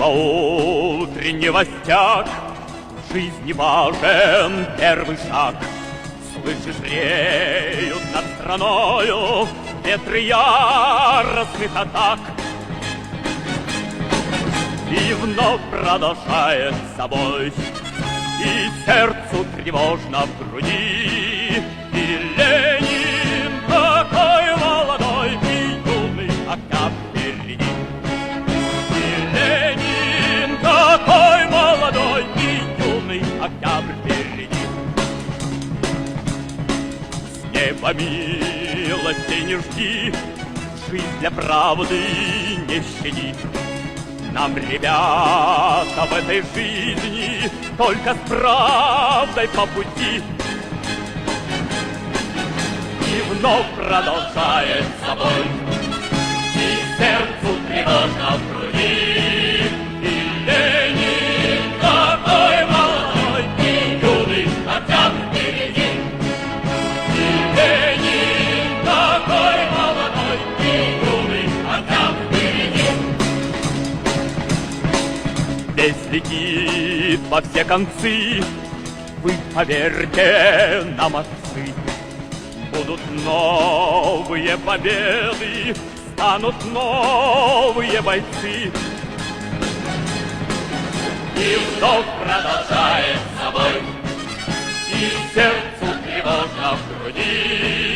злоутренний востяк, в жизни важен первый шаг. Слышишь, реют над страною ветры яростных атак. И вновь продолжает собой, и сердцу тревожно в груди. И Ленин такой молодой и юный октябрь впереди. И Ленин такой молодой и юный октябрь впереди. С неба милости не жди, жизнь для правды не щади. Нам, ребята, в этой жизни только с правдой по пути. И вновь продолжает собой, и сердцу тревожно в груди. И Ленин такой молодой и юный октябрь впереди. И Ленин такой молодой и юный октябрь впереди. Весь летит во все концы, вы поверьте нам, отцы. Будут новые победы, станут новые бойцы. И вновь продолжает собой, и сердцу тревожно в груди.